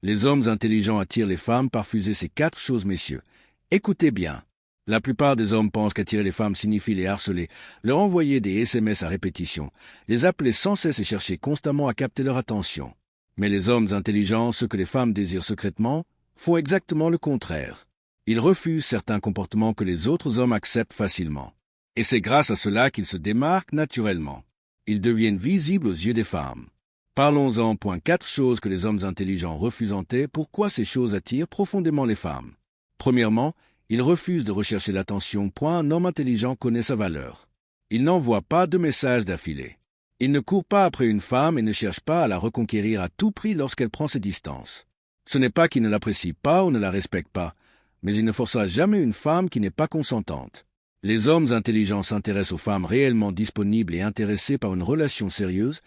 Les hommes intelligents attirent les femmes par fuser ces 4 choses, messieurs. Écoutez bien. La plupart des hommes pensent qu'attirer les femmes signifie les harceler, leur envoyer des SMS à répétition, les appeler sans cesse et chercher constamment à capter leur attention. Mais les hommes intelligents, ceux que les femmes désirent secrètement, font exactement le contraire. Ils refusent certains comportements que les autres hommes acceptent facilement. Et c'est grâce à cela qu'ils se démarquent naturellement. Ils deviennent visibles aux yeux des femmes. Parlons-en. 4 choses que les hommes intelligents refusent. Pourquoi ces choses attirent profondément les femmes? Premièrement, ils refusent de rechercher l'attention. Un homme intelligent connaît sa valeur. Il n'envoie pas de messages d'affilée. Il ne court pas après une femme et ne cherche pas à la reconquérir à tout prix lorsqu'elle prend ses distances. Ce n'est pas qu'il ne l'apprécie pas ou ne la respecte pas, mais il ne forcera jamais une femme qui n'est pas consentante. Les hommes intelligents s'intéressent aux femmes réellement disponibles et intéressées par une relation sérieuse,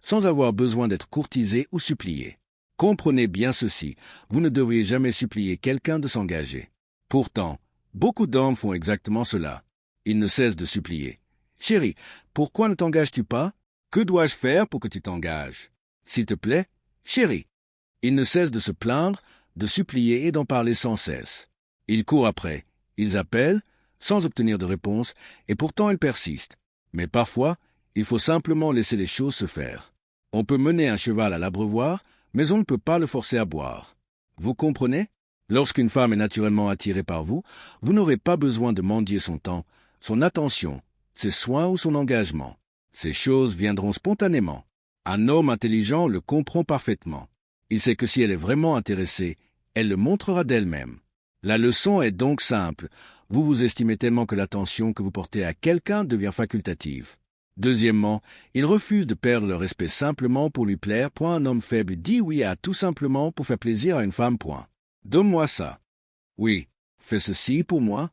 sans avoir besoin d'être courtisés ou suppliés. Comprenez bien ceci, vous ne devriez jamais supplier quelqu'un de s'engager. Pourtant, beaucoup d'hommes font exactement cela. Ils ne cessent de supplier. « Chérie, pourquoi ne t'engages-tu pas? Que dois-je faire pour que tu t'engages? S'il te plaît, chérie. » Ils ne cessent de se plaindre, de supplier et d'en parler sans cesse. Ils courent après, ils appellent, sans obtenir de réponse, et pourtant ils persistent. Mais parfois, il faut simplement laisser les choses se faire. On peut mener un cheval à l'abreuvoir, mais on ne peut pas le forcer à boire. Vous comprenez? Lorsqu'une femme est naturellement attirée par vous, vous n'aurez pas besoin de mendier son temps, son attention, ses soins ou son engagement. Ces choses viendront spontanément. Un homme intelligent le comprend parfaitement. Il sait que si elle est vraiment intéressée, elle le montrera d'elle-même. La leçon est donc simple. Vous vous estimez tellement que l'attention que vous portez à quelqu'un devient facultative. Deuxièmement, ils refusent de perdre leur respect simplement pour lui plaire. Un homme faible dit oui à tout simplement pour faire plaisir à une femme. Donne-moi ça. Oui. Fais ceci pour moi.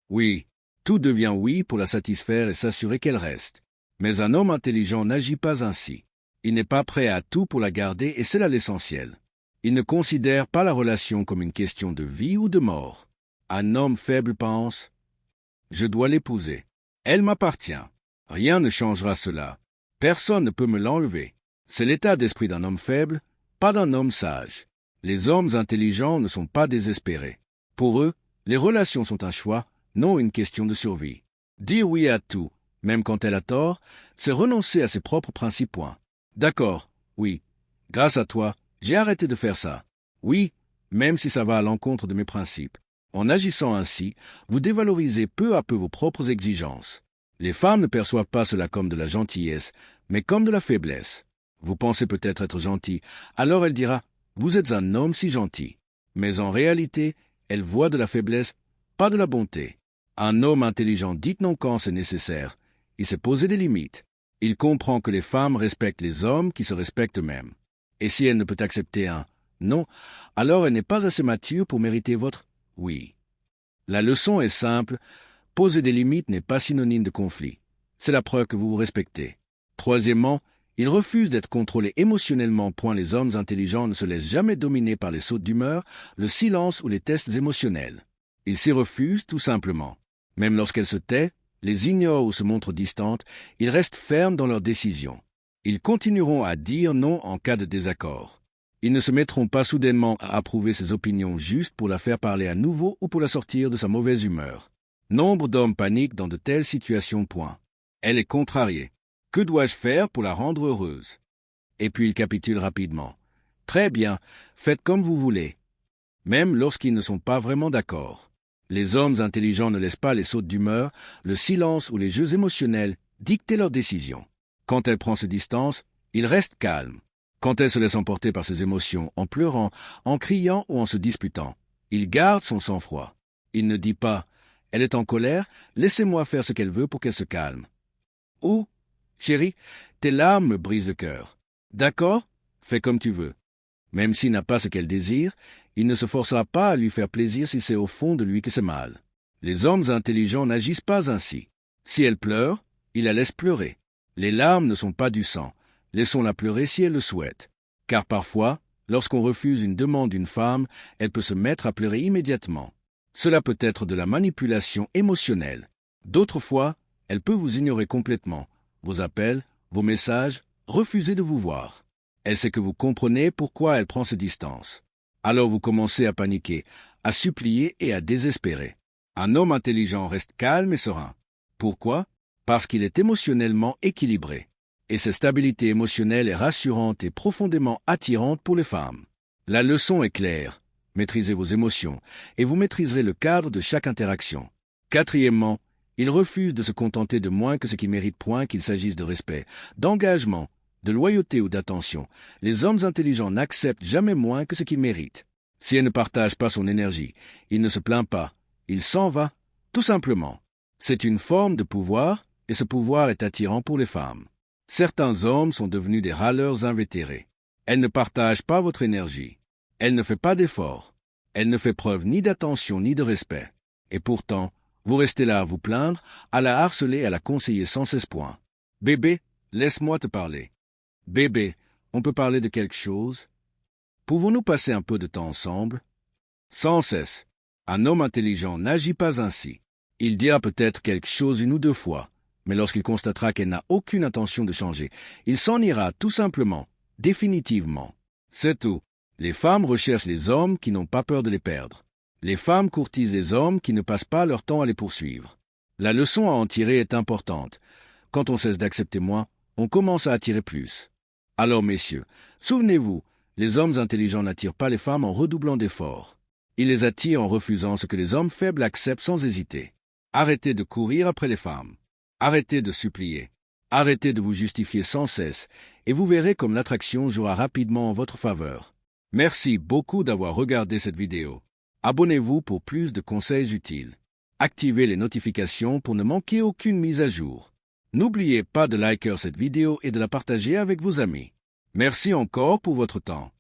Oui. Tout devient oui pour la satisfaire et s'assurer qu'elle reste. Mais un homme intelligent n'agit pas ainsi. Il n'est pas prêt à tout pour la garder et c'est là l'essentiel. Il ne considère pas la relation comme une question de vie ou de mort. Un homme faible pense « Je dois l'épouser. Elle m'appartient. Rien ne changera cela. Personne ne peut me l'enlever. » C'est l'état d'esprit d'un homme faible, pas d'un homme sage. Les hommes intelligents ne sont pas désespérés. Pour eux, les relations sont un choix, non une question de survie. Dire oui à tout, même quand elle a tort, c'est renoncer à ses propres principes. D'accord, oui. Grâce à toi, j'ai arrêté de faire ça. Oui, même si ça va à l'encontre de mes principes. En agissant ainsi, vous dévalorisez peu à peu vos propres exigences. Les femmes ne perçoivent pas cela comme de la gentillesse, mais comme de la faiblesse. Vous pensez peut-être être gentil, alors elle dira « Vous êtes un homme si gentil ». Mais en réalité, elle voit de la faiblesse, pas de la bonté. Un homme intelligent dit non quand c'est nécessaire. Il s'est posé des limites. Il comprend que les femmes respectent les hommes qui se respectent eux-mêmes. Et si elle ne peut accepter un « non », alors elle n'est pas assez mature pour mériter votre « oui ». La leçon est simple, poser des limites n'est pas synonyme de conflit. C'est la preuve que vous vous respectez. Troisièmement, ils refusent d'être contrôlés émotionnellement. Les hommes intelligents ne se laissent jamais dominer par les sautes d'humeur, le silence ou les tests émotionnels. Ils s'y refusent tout simplement. Même lorsqu'elles se taient, les ignorent ou se montrent distantes, ils restent fermes dans leurs décisions. Ils continueront à dire non en cas de désaccord. Ils ne se mettront pas soudainement à approuver ses opinions juste pour la faire parler à nouveau ou pour la sortir de sa mauvaise humeur. Nombre d'hommes paniquent dans de telles situations. Elle est contrariée. Que dois-je faire pour la rendre heureuse? Et puis ils capitulent rapidement. Très bien, faites comme vous voulez. Même lorsqu'ils ne sont pas vraiment d'accord. Les hommes intelligents ne laissent pas les sautes d'humeur, le silence ou les jeux émotionnels dicter leurs décisions. Quand elle prend ses distances, ils restent calmes. Quand elle se laisse emporter par ses émotions, en pleurant, en criant ou en se disputant, il garde son sang-froid. Il ne dit pas « Elle est en colère, laissez-moi faire ce qu'elle veut pour qu'elle se calme. » Ou « Chérie, tes larmes me brisent le cœur. D'accord, fais comme tu veux. » Même s'il n'a pas ce qu'elle désire, il ne se forcera pas à lui faire plaisir si c'est au fond de lui que c'est mal. Les hommes intelligents n'agissent pas ainsi. Si elle pleure, ils la laissent pleurer. Les larmes ne sont pas du sang. Laissons-la pleurer si elle le souhaite. Car parfois, lorsqu'on refuse une demande d'une femme, elle peut se mettre à pleurer immédiatement. Cela peut être de la manipulation émotionnelle. D'autres fois, elle peut vous ignorer complètement. Vos appels, vos messages, refuser de vous voir. Elle sait que vous comprenez pourquoi elle prend ses distances. Alors vous commencez à paniquer, à supplier et à désespérer. Un homme intelligent reste calme et serein. Pourquoi? Parce qu'il est émotionnellement équilibré. Et cette stabilité émotionnelle est rassurante et profondément attirante pour les femmes. La leçon est claire. Maîtrisez vos émotions et vous maîtriserez le cadre de chaque interaction. Quatrièmement, il refuse de se contenter de moins que ce qui mérite, point qu'il s'agisse de respect, d'engagement, de loyauté ou d'attention. Les hommes intelligents n'acceptent jamais moins que ce qu'ils méritent. Si elle ne partage pas son énergie, il ne se plaint pas, il s'en va, tout simplement. C'est une forme de pouvoir, et ce pouvoir est attirant pour les femmes. Certains hommes sont devenus des râleurs invétérés. Elle ne partage pas votre énergie. Elle ne fait pas d'efforts. Elle ne fait preuve ni d'attention ni de respect. Et pourtant, vous restez là à vous plaindre, à la harceler, à la conseiller sans cesse. Point. Bébé, laisse-moi te parler. Bébé, on peut parler de quelque chose? Pouvons-nous passer un peu de temps ensemble? Sans cesse. Un homme intelligent n'agit pas ainsi. Il dira peut-être quelque chose une ou deux fois, mais lorsqu'il constatera qu'elle n'a aucune intention de changer, il s'en ira tout simplement, définitivement. C'est tout. Les femmes recherchent les hommes qui n'ont pas peur de les perdre. Les femmes courtisent les hommes qui ne passent pas leur temps à les poursuivre. La leçon à en tirer est importante. Quand on cesse d'accepter moins, on commence à attirer plus. Alors, messieurs, souvenez-vous, les hommes intelligents n'attirent pas les femmes en redoublant d'efforts. Ils les attirent en refusant ce que les hommes faibles acceptent sans hésiter. Arrêtez de courir après les femmes. Arrêtez de supplier. Arrêtez de vous justifier sans cesse, et vous verrez comme l'attraction jouera rapidement en votre faveur. Merci beaucoup d'avoir regardé cette vidéo. Abonnez-vous pour plus de conseils utiles. Activez les notifications pour ne manquer aucune mise à jour. N'oubliez pas de liker cette vidéo et de la partager avec vos amis. Merci encore pour votre temps.